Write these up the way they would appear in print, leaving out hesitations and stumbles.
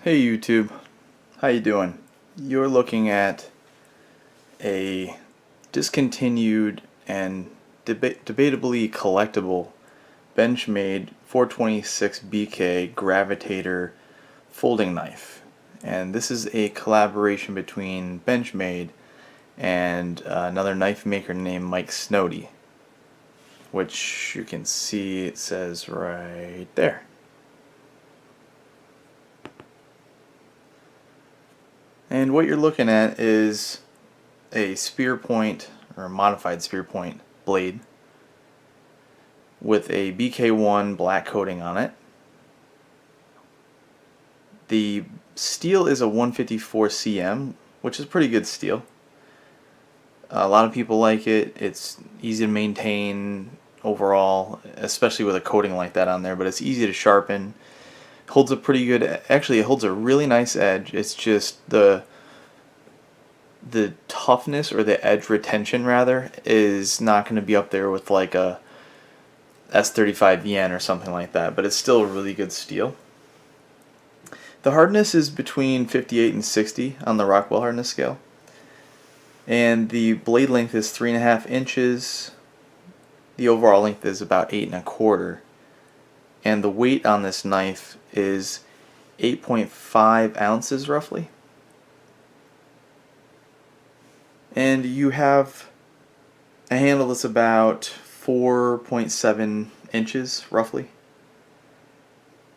Hey YouTube, how you doing? You're looking at a discontinued and debatably collectible Benchmade 426 BK Gravitator folding knife. And this is a collaboration between Benchmade and another knife maker named Mike Snody, which you can see it says right there. And what you're looking at is a spear point, or a modified spear point blade with a BK1 black coating on it. The steel is a 154 cm, which is pretty good steel. A lot of people like it. It's easy to maintain overall, especially with a coating like that on there, but it's easy to sharpen. Holds a pretty good, actually it holds a really nice edge. It's just the toughness, or the edge retention rather, is not going to be up there with like a S35 yen or something like that, but it's still a really good steel. The hardness is between 58 and 60 on the Rockwell hardness scale, and the blade length is 3.5 inches. The overall length is about 8.25, and the weight on this knife is 8.5 ounces roughly. And you have a handle that's about 4.7 inches roughly.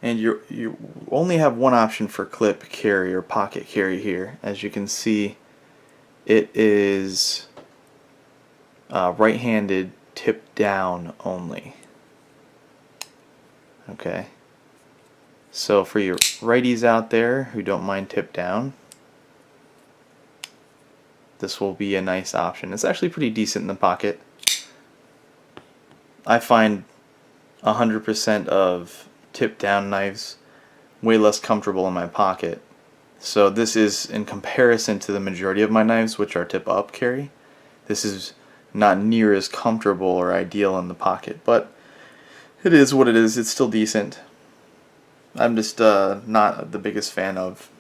And you only have one option for clip carry or pocket carry here. As you can see, it is right-handed, tip down only. Okay. So for your righties out there who don't mind tip down, this will be a nice option. It's actually pretty decent in the pocket. I find 100% of tip down knives way less comfortable in my pocket. So this is, in comparison to the majority of my knives, which are tip up carry, this is not near as comfortable or ideal in the pocket, but it is what it is. It's still decent. I'm just not the biggest fan of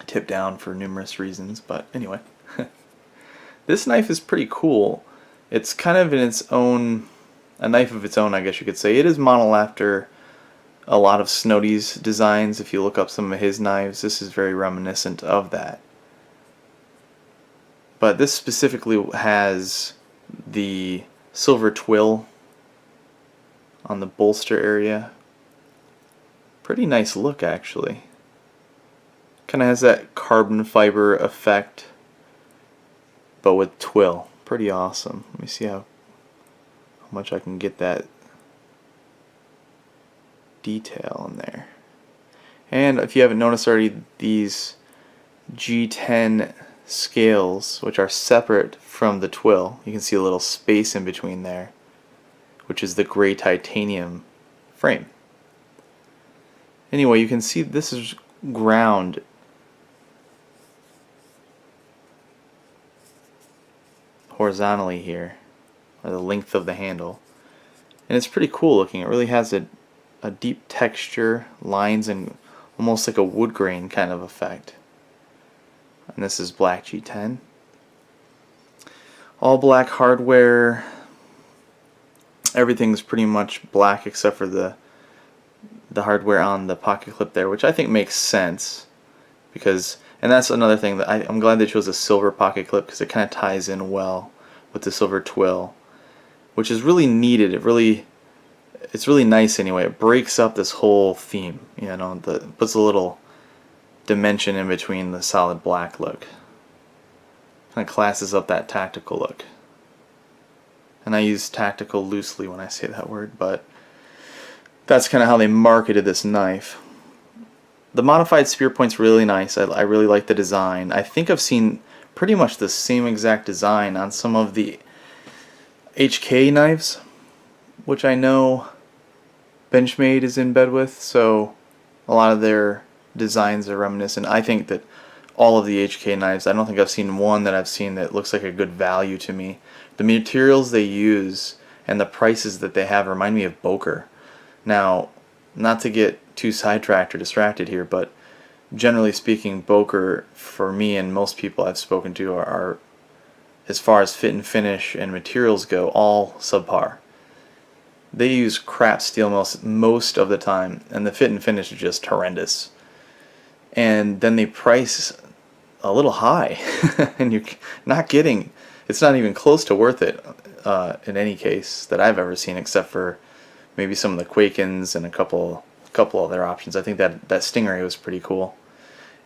tip down for numerous reasons, but anyway. This knife is pretty cool. It's kind of in its own, a knife of its own, I guess you could say. It is modeled after a lot of Snody's designs. If you look up some of his knives, this is very reminiscent of that. But this specifically has the silver-twill on the bolster area. Pretty nice look, actually. Kind of has that carbon fiber effect, but with twill. Pretty awesome. Let me see how much I can get that detail in there. And if you haven't noticed already, these G10 scales, which are separate from the twill, you can see a little space in between there, which is the gray titanium frame. Anyway, you can see this is ground horizontally here, or the length of the handle, and it's pretty cool looking. It really has a deep texture, lines, and almost like a wood grain kind of effect. And this is black G10, all black hardware. Everything's pretty much black except for the hardware on the pocket clip there, which I think makes sense, because, and that's another thing that I'm glad they chose a silver pocket clip, because it kind of ties in well with the silver twill, which is really needed. It's really nice anyway. It breaks up this whole theme, you know, puts a little dimension in between the solid black look. Kind of classes up that tactical look. And I use tactical loosely when I say that word, but that's kind of how they marketed this knife. The modified spear point's really nice. I really like the design. I think I've seen pretty much the same exact design on some of the HK knives, which I know Benchmade is in bed with, so a lot of their designs are reminiscent. I think that all of the HK knives, I don't think I've seen one that I've seen that looks like a good value to me. The materials they use and the prices that they have remind me of Boker. Now, not to get too sidetracked or distracted here, but generally speaking, Boker, for me and most people I've spoken to, are as far as fit and finish and materials go, all subpar. They use crap steel most of the time, and the fit and finish is just horrendous. And then they price a little high, and you're not getting. It's not even close to worth it in any case that I've ever seen, except for maybe some of the Quakens and a couple other options. I think that Stingray was pretty cool.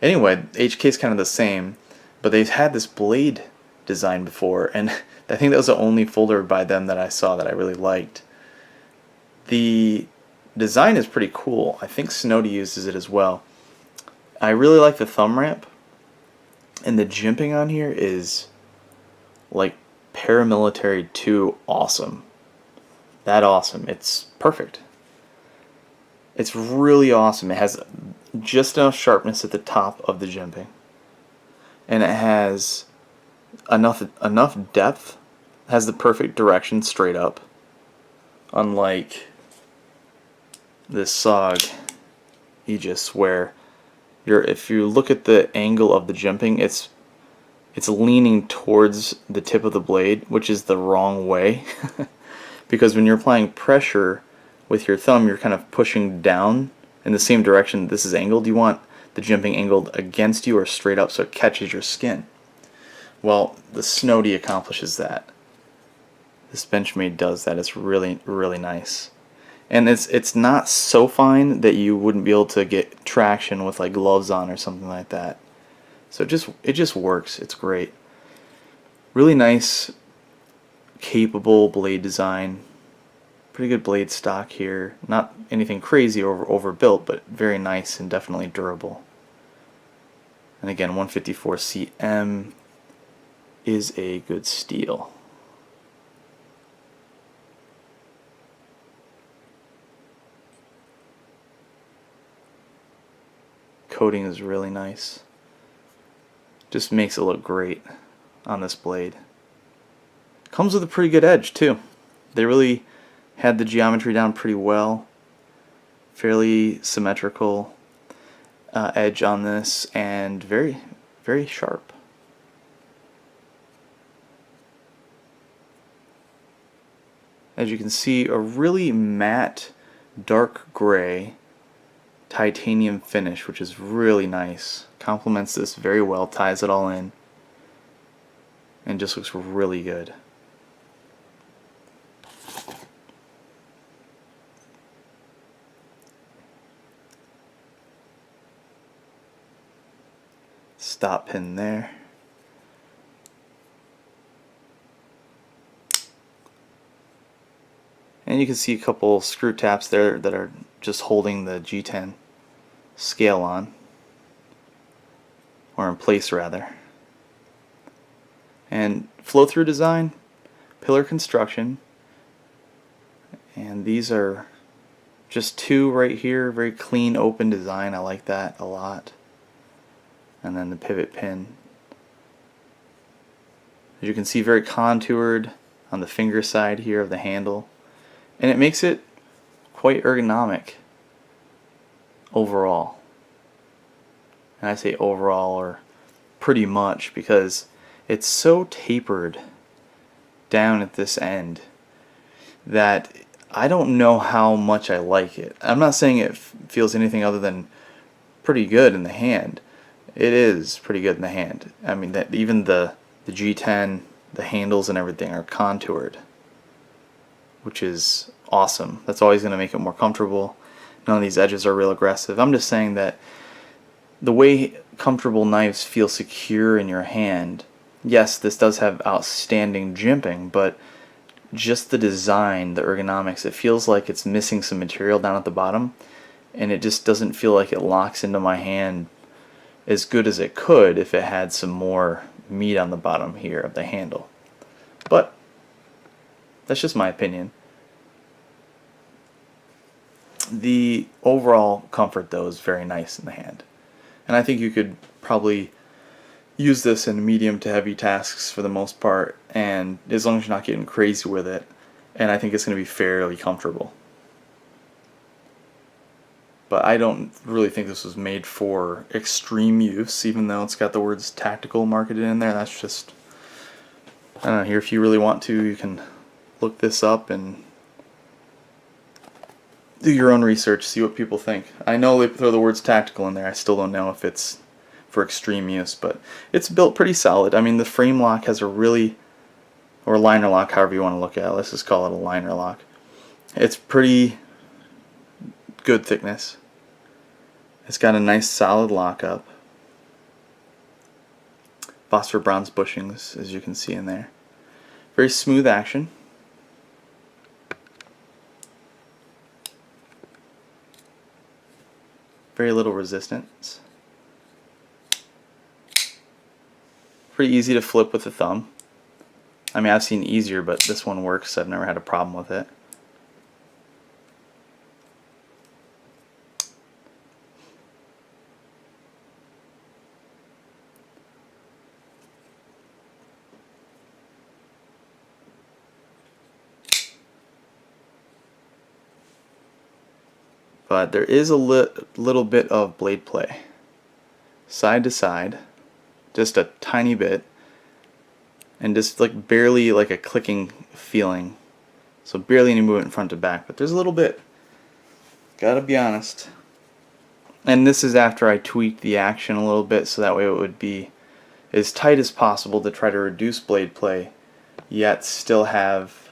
Anyway, HK's kind of the same, but they've had this blade design before, and I think that was the only folder by them that I saw that I really liked. The design is pretty cool. I think Snody uses it as well. I really like the thumb ramp, and the jimping on here is like paramilitary 2 awesome. That awesome. It's perfect. It's really awesome. It has just enough sharpness at the top of the jimping, and it has enough depth. It has the perfect direction straight up, unlike this SOG Aegis, where if you look at the angle of the jimping, it's leaning towards the tip of the blade, which is the wrong way. Because when you're applying pressure with your thumb, you're kind of pushing down in the same direction this is angled. You want the jimping angled against you or straight up so it catches your skin. Well, the Snody accomplishes that. This Benchmade does that. It's really, really nice. And it's not so fine that you wouldn't be able to get traction with like gloves on or something like that. So it just works. It's great. Really nice, capable blade design. Pretty good blade stock here. Not anything crazy or overbuilt, but very nice and definitely durable. And again, 154 CM is a good steel. Coating is really nice. Just makes it look great on this blade. Comes with a pretty good edge too. They really had the geometry down pretty well. Fairly symmetrical edge on this, and very, very sharp. As you can see, a really matte, dark gray titanium finish, which is really nice. Complements this very well, ties it all in, and just looks really good. Stop pin there. And you can see a couple screw taps there that are just holding the G10 scale on, or in place rather. And flow-through design, pillar construction, and these are just 2 right here. Very clean, open design. I like that a lot. And then the pivot pin. As you can see, very contoured on the finger side here of the handle, and it makes it quite ergonomic overall. And I say overall, or pretty much, because it's so tapered down at this end that I don't know how much I like it. I'm not saying it feels anything other than pretty good in the hand. It is pretty good in the hand. I mean, that even the G10, the handles and everything are contoured, which is awesome. That's always going to make it more comfortable. None of these edges are real aggressive. I'm just saying that the way comfortable knives feel secure in your hand, yes, this does have outstanding jimping, but just the design, the ergonomics, it feels like it's missing some material down at the bottom, and it just doesn't feel like it locks into my hand as good as it could if it had some more meat on the bottom here of the handle. But that's just my opinion. The overall comfort though is very nice in the hand, and I think you could probably use this in medium to heavy tasks for the most part, and as long as you're not getting crazy with it, and I think it's going to be fairly comfortable. but I don't really think this was made for extreme use, even though it's got the words tactical marketed in there. That's just, I don't know, here if you really want to, you can look this up and do your own research, see what people think. I know they throw the words tactical in there. I still don't know if it's for extreme use, but it's built pretty solid. I mean, the frame lock has a really, or liner lock, however you want to look at it. Let's just call it a liner lock. It's pretty good thickness. It's got a nice solid lockup. Phosphor bronze bushings, as you can see in there. Very smooth action. Very little resistance. Pretty easy to flip with the thumb. I mean, I've seen easier, but this one works. I've never had a problem with it. But there is a little bit of blade play. Side to side. Just a tiny bit. And just like barely like a clicking feeling. So barely any movement front to back. But there's a little bit. Gotta be honest. And this is after I tweaked the action a little bit so that way it would be as tight as possible to try to reduce blade play, yet still have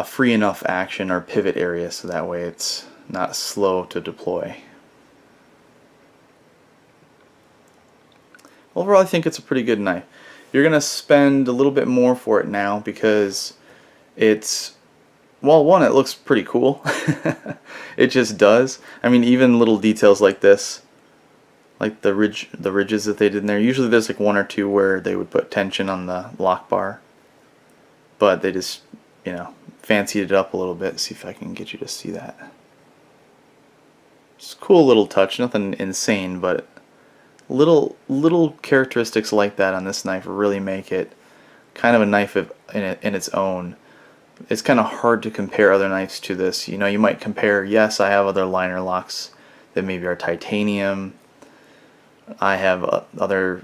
free enough action or pivot area so that way it's not slow to deploy. Overall, I think it's a pretty good knife. You're going to spend a little bit more for it now because it's, well, one, it looks pretty cool. It just does. I mean, even little details like this, like the ridges that they did in there. Usually there's like one or two where they would put tension on the lock bar, but they just, you know, fancied it up a little bit. See if I can get you to see that. Just a cool little touch, nothing insane, but little characteristics like that on this knife really make it kind of a knife in its own. It's kind of hard to compare other knives to this. You know, you might compare, yes, I have other liner locks that maybe are titanium. I have other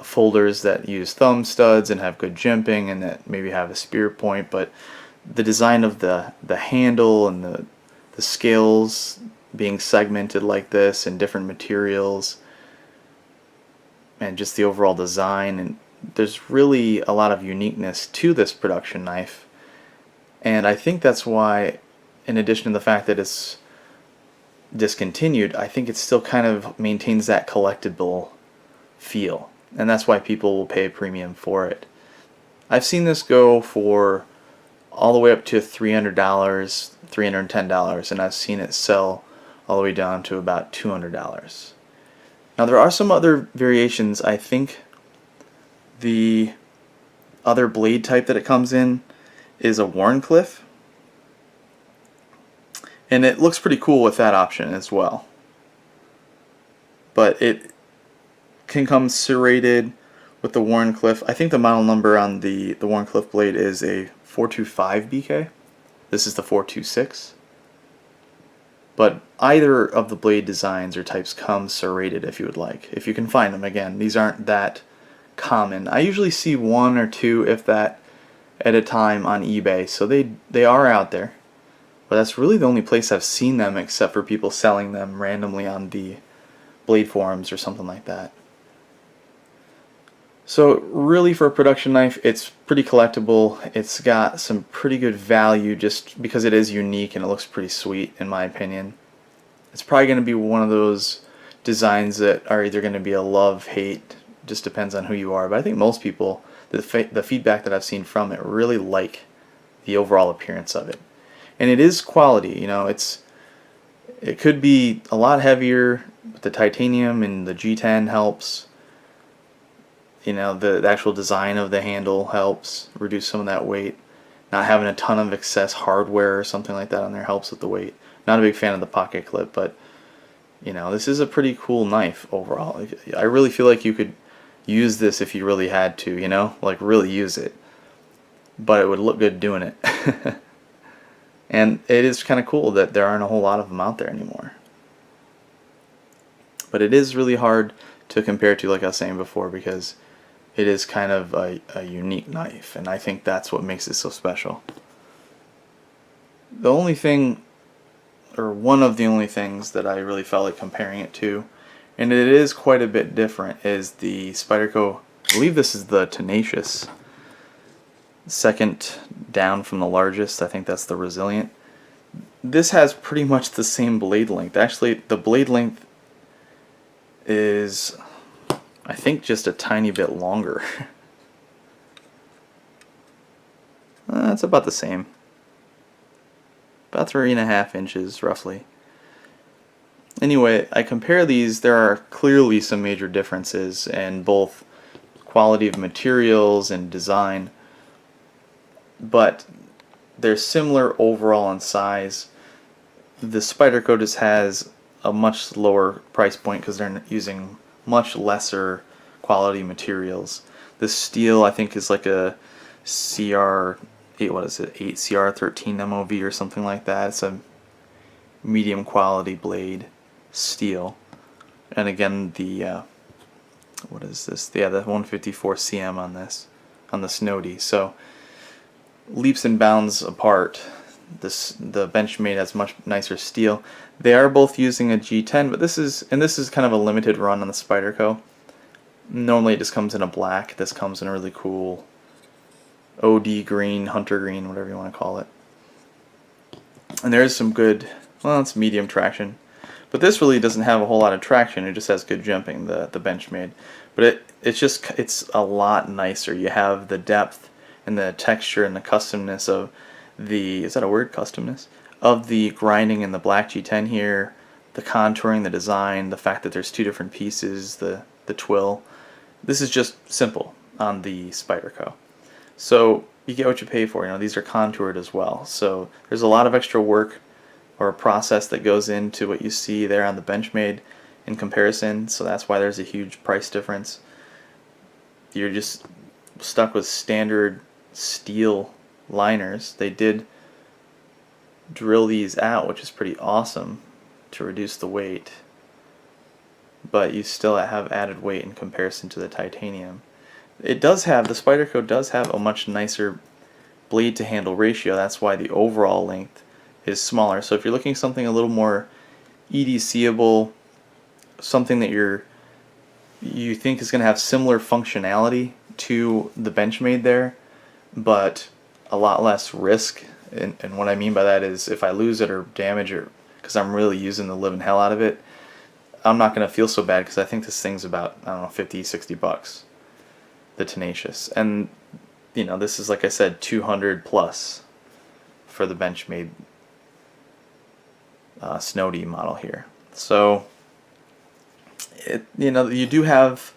folders that use thumb studs and have good jimping and that maybe have a spear point, but the design of the handle and the scales being segmented like this in different materials and just the overall design, and there's really a lot of uniqueness to this production knife. And I think that's why, in addition to the fact that it's discontinued, I think it still kind of maintains that collectible feel, and that's why people will pay a premium for it. I've seen this go for all the way up to $300, $310, and I've seen it sell all the way down to about $200. Now there are some other variations. I think the other blade type that it comes in is a Wharncliffe, and it looks pretty cool with that option as well. But it can come serrated with the Wharncliffe. I think the model number on the Wharncliffe blade is a 425 BK. This is the 426. But either of the blade designs or types come serrated if you would like. If you can find them. Again, these aren't that common. I usually see one or two, if that, at a time on eBay. So they are out there. But that's really the only place I've seen them, except for people selling them randomly on the blade forums or something like that. So really, for a production knife, it's pretty collectible. It's got some pretty good value just because it is unique and it looks pretty sweet, in my opinion. It's probably going to be one of those designs that are either going to be a love-hate, just depends on who you are. But I think most people, the feedback that I've seen from it, really like the overall appearance of it. And it is quality, you know, it could be a lot heavier, but the titanium and the G10 helps. You know, the actual design of the handle helps reduce some of that weight. Not having a ton of excess hardware or something like that on there helps with the weight. Not a big fan of the pocket clip, but you know, this is a pretty cool knife overall. I really feel like you could use this if you really had to, you know, like really use it. But it would look good doing it. And it is kind of cool that there aren't a whole lot of them out there anymore. But it is really hard to compare to, like I was saying before, because it is kind of a unique knife, and I think that's what makes it so special. The only thing, or one of the only things that I really felt like comparing it to, and it is quite a bit different, is the Spyderco. I believe this is the Tenacious, second down from the largest. I think that's the Resilient. This has pretty much the same blade length. Actually, the blade length is, I think, just a tiny bit longer. It's about the same. About 3.5 inches, roughly. Anyway, I compare these. There are clearly some major differences in both quality of materials and design, but they're similar overall in size. The Spyderco just has a much lower price point because they're using much lesser quality materials. The steel, I think, is like a CR8, what is it, 8 CR13 MOV or something like that. It's a medium quality blade steel. And again, the what is this? Yeah, the 154 cm on this, on the Snody. So leaps and bounds apart. The Benchmade has much nicer steel. They are both using a G10, but this is kind of a limited run on the Spyderco. Normally it just comes in a black. This comes in a really cool OD green, hunter green, whatever you want to call it. And there is some good, well, it's medium traction. But this really doesn't have a whole lot of traction. It just has good jimping, the Benchmade. But it's a lot nicer. You have the depth and the texture and the customness of the, is that a word, customness? Of the grinding in the black G10 here, the contouring, the design, the fact that there's two different pieces, the twill. This is just simple on the Spyderco. So you get what you pay for. You know, these are contoured as well. So there's a lot of extra work or a process that goes into what you see there on the Benchmade in comparison. So that's why there's a huge price difference. You're just stuck with standard steel liners. They did drill these out, which is pretty awesome to reduce the weight, but you still have added weight in comparison to the titanium. It does have, the Spyderco does have a much nicer blade to handle ratio. That's why the overall length is smaller. So if you're looking something a little more EDCable, something that you think is going to have similar functionality to the Benchmade there, but a lot less risk, and what I mean by that is if I lose it or damage it, because I'm really using the living hell out of it, I'm not going to feel so bad because I think this thing's about, I don't know, 50, 60 bucks, the Tenacious. And, you know, this is, like I said, 200 plus for the Benchmade Snody model here. So, you know, you do have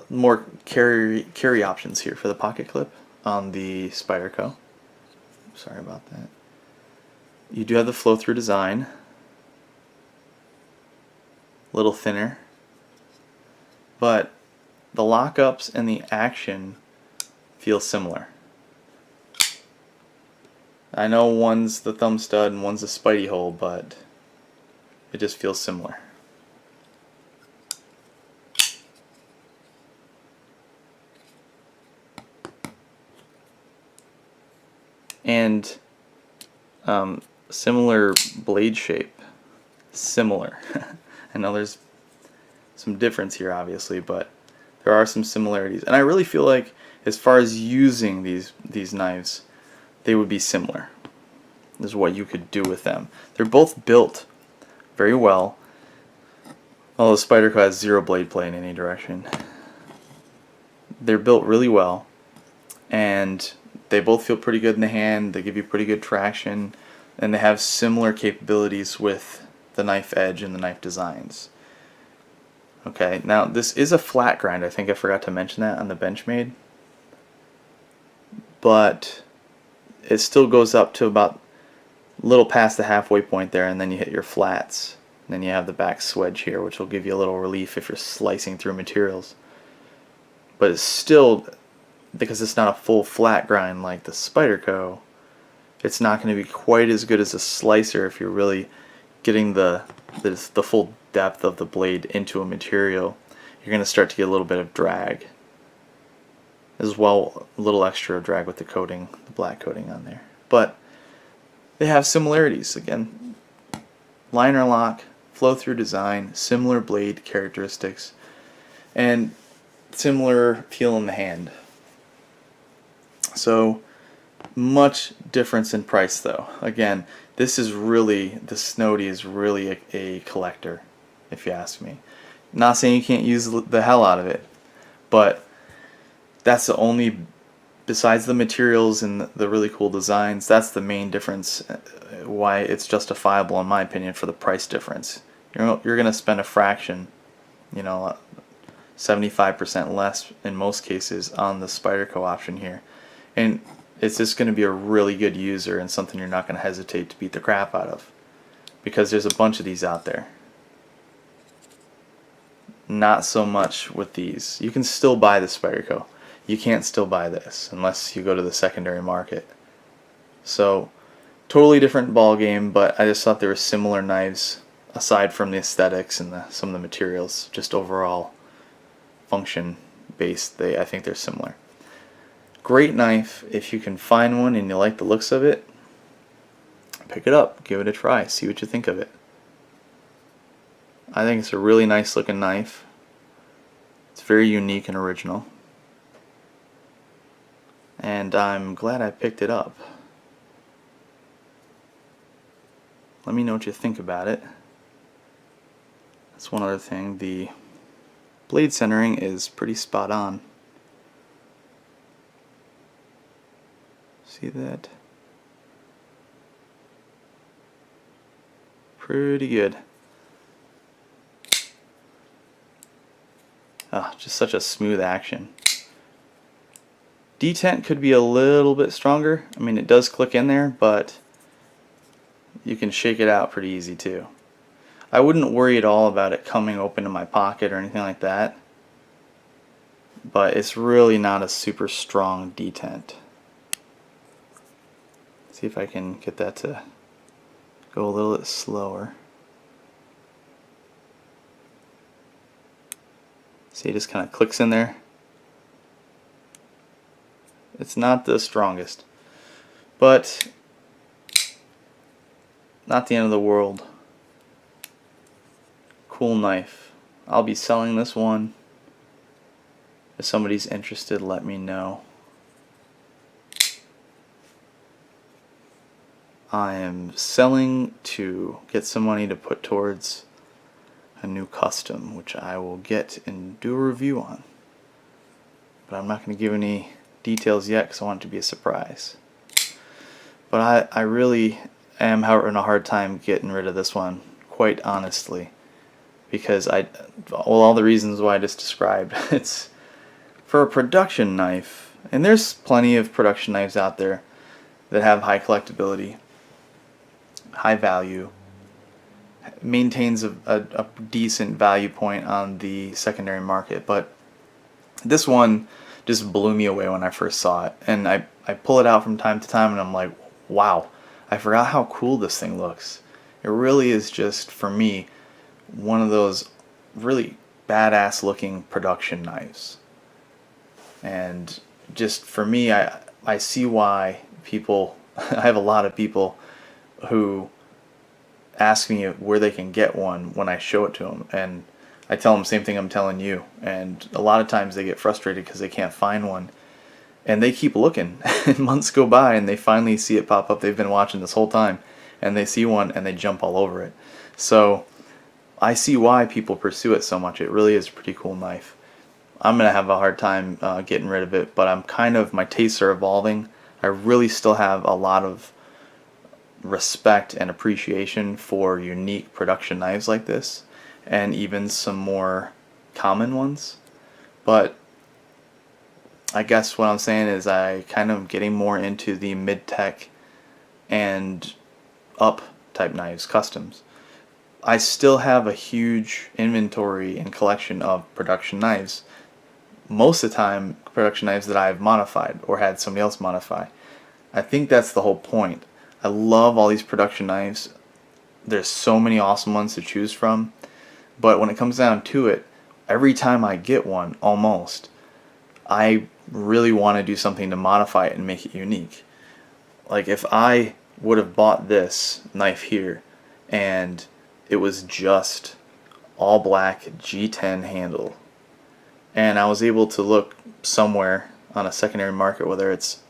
more carry options here for the pocket clip on the Spyderco. Sorry about that. You do have the flow-through design, a little thinner, but the lockups and the action feel similar. I know one's the thumb stud and one's a Spidey hole, but it just feels similar. And similar blade shape. Similar. I know there's some difference here, obviously, but there are some similarities. And I really feel like, as far as using these knives, they would be similar. This is what you could do with them. They're both built very well. Although the Spyderco has zero blade play in any direction. They're built really well, and they both feel pretty good in the hand. They give you pretty good traction, and they have similar capabilities with the knife edge and the knife designs. Okay, now this is a flat grind. I think I forgot to mention that on the Benchmade, but it still goes up to about a little past the halfway point there, and then you hit your flats. And then you have the back swedge here, which will give you a little relief if you're slicing through materials. But it's still, because it's not a full flat grind like the Spyderco, It's not going to be quite as good as a slicer if you're really getting the full depth of the blade into a material. You're going to start to get a little bit of drag. As well, a little extra drag with the coating, the black coating on there. But they have similarities. Again, liner lock, flow through design, similar blade characteristics, and similar feel in the hand. So much difference in price though. Again, this is really, the Snody is really a collector, if you ask me. Not saying you can't use the hell out of it, but that's the only, besides the materials and the really cool designs, that's the main difference, why it's justifiable in my opinion for the price difference. You're going to spend a fraction, 75% less in most cases on the Spyderco option here. And it's just going to be a really good user and something you're not going to hesitate to beat the crap out of. Because there's a bunch of these out there. Not so much with these. You can still buy the Spyderco. You can't still buy this unless you go to the secondary market. So, totally different ball game, but I just thought there were similar knives aside from the aesthetics and some of the materials. Just overall function based, I think they're similar. Great knife. If you can find one and you like the looks of it, pick it up, give it a try, see what you think of it. I think it's a really nice looking knife. It's very unique and original. And I'm glad I picked it up. Let me know what you think about it. That's one other thing. The blade centering is pretty spot on. See that? Pretty good. Just such a smooth action. Detent could be a little bit stronger. I mean, it does click in there, but you can shake it out pretty easy too. I wouldn't worry at all about it coming open in my pocket or anything like that, but it's really not a super strong detent. See if I can get that to go a little bit slower. See, it just kind of clicks in there. It's not the strongest, but not the end of the world. Cool knife. I'll be selling this one. If somebody's interested, let me know. I am selling to get some money to put towards a new custom, which I will get and do a review on. But I'm not going to give any details yet because I want it to be a surprise. But I really am having a hard time getting rid of this one, quite honestly, because all the reasons why I just described. It's for a production knife, and there's plenty of production knives out there that have high collectability, high value, maintains a decent value point on the secondary market, but this one just blew me away when I first saw it. And I pull it out from time to time and I'm like, wow, I forgot how cool this thing looks. It really is just, for me, one of those really badass looking production knives. And just for me, I see why people, I have a lot of people who ask me where they can get one when I show it to them, and I tell them the same thing I'm telling you, and a lot of times they get frustrated because they can't find one, and they keep looking and months go by and they finally see it pop up. They've been watching this whole time and they see one and they jump all over it. So I see why people pursue it so much. It really is a pretty cool knife. I'm gonna have a hard time getting rid of it, but my tastes are evolving. I really still have a lot of respect and appreciation for unique production knives like this, and even some more common ones. But I guess what I'm saying is I kind of getting more into the mid-tech and up type knives, customs. I still have a huge inventory and collection of production knives. Most of the time, production knives that I've modified or had somebody else modify. I think that's the whole point. I love all these production knives. There's so many awesome ones to choose from, but when it comes down to it, every time I get one, almost, I really want to do something to modify it and make it unique. Like if I would have bought this knife here and it was just all black G10 handle, and I was able to look somewhere on a secondary market, whether it's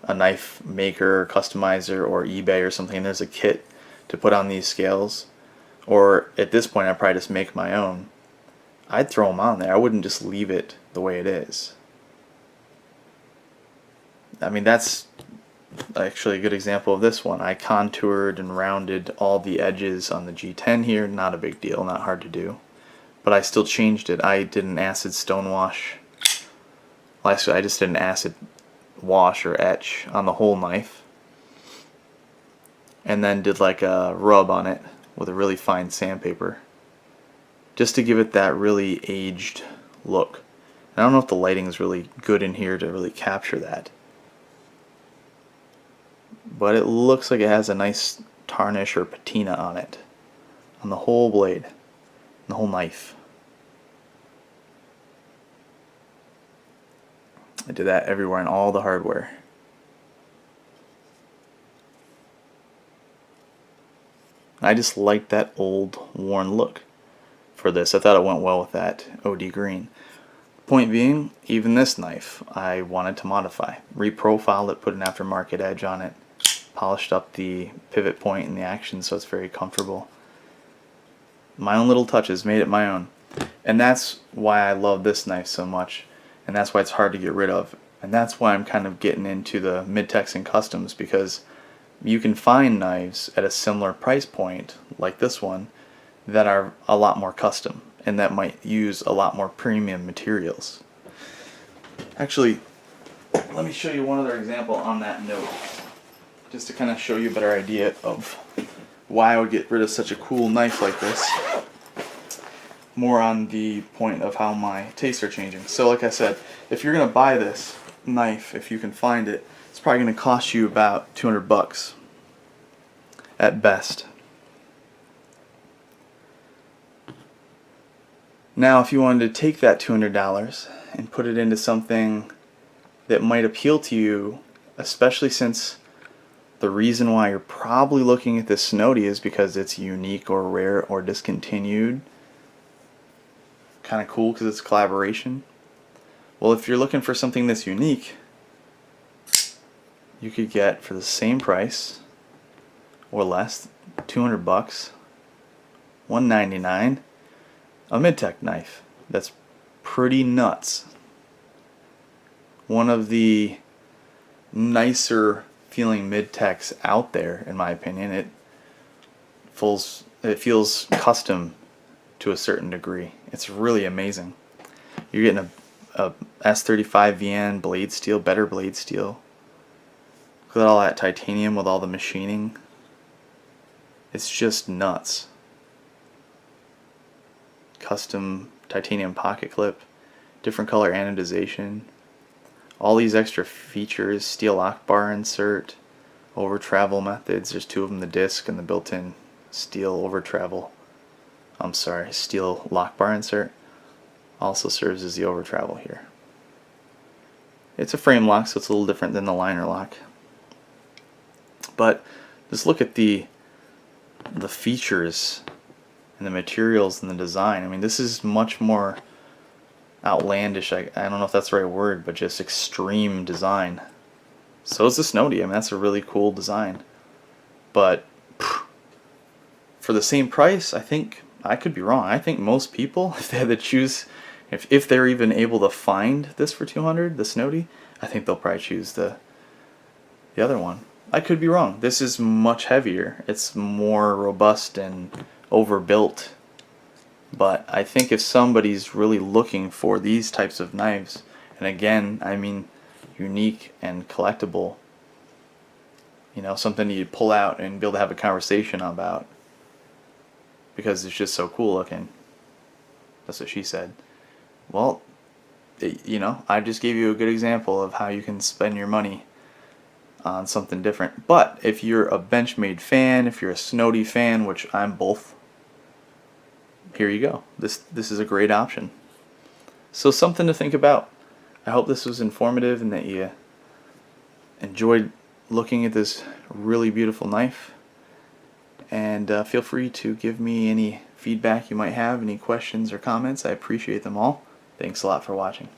a knife maker, customizer, or eBay or something, and there's a kit to put on these scales, or at this point I'd probably just make my own, I'd throw them on there. I wouldn't just leave it the way it is. I mean, that's actually a good example of this one. I contoured and rounded all the edges on the G10 here. Not a big deal, not hard to do. But I still changed it. I did an acid stone wash. Well, actually, I just did an acid wash or etch on the whole knife. And then did like a rub on it with a really fine sandpaper, just to give it that really aged look. And I don't know if the lighting is really good in here to really capture that, but it looks like it has a nice tarnish or patina on it, on the whole blade, the whole knife. I did that everywhere in all the hardware. I just liked that old worn look for this. I thought it went well with that OD green. Point being, even this knife I wanted to modify. Reprofiled it, put an aftermarket edge on it, polished up the pivot point and the action so it's very comfortable. My own little touches, made it my own. And that's why I love this knife so much, and that's why it's hard to get rid of. And that's why I'm kind of getting into the mid-techs and customs, because you can find knives at a similar price point, like this one, that are a lot more custom and that might use a lot more premium materials. Actually, let me show you one other example on that note, just to kind of show you a better idea of why I would get rid of such a cool knife like this. More on the point of how my tastes are changing. So like I said, if you're going to buy this knife, if you can find it, it's probably going to cost you about 200 bucks at best. Now if you wanted to take that $200 and put it into something that might appeal to you, especially since the reason why you're probably looking at this Snody is because it's unique or rare or discontinued, kind of cool because it's collaboration. Well, if you're looking for something that's unique, you could get for the same price or less, 200 bucks, $199, a mid-tech knife that's pretty nuts. One of the nicer feeling mid-techs out there, in my opinion. It feels custom to a certain degree. It's really amazing. You're getting a S35 VN blade steel, better blade steel. Look at all that titanium with all the machining. It's just nuts. Custom titanium pocket clip, different color anodization, all these extra features, steel lock bar insert, over travel methods. There's two of them, the disc and the built-in steel over travel. Steel lock bar insert also serves as the over travel here. It's a frame lock, so it's a little different than the liner lock. But just look at the features and the materials and the design. I mean, this is much more outlandish. I don't know if that's the right word, but just extreme design. So is the Snody. I mean, that's a really cool design. But for the same price, I think I could be wrong. I think most people, if they had to choose, if they're even able to find this for 200, the Snody, I think they'll probably choose the other one. I could be wrong. This is much heavier. It's more robust and overbuilt. But I think if somebody's really looking for these types of knives, and again, I mean unique and collectible, you know, something you pull out and be able to have a conversation about because it's just so cool looking. That's what she said. Well, you know, I just gave you a good example of how you can spend your money on something different. But if you're a Benchmade fan, if you're a Snody fan, which I'm both, here you go. This is a great option. So something to think about. I hope this was informative and that you enjoyed looking at this really beautiful knife. And feel free to give me any feedback you might have, any questions or comments. I appreciate them all. Thanks a lot for watching.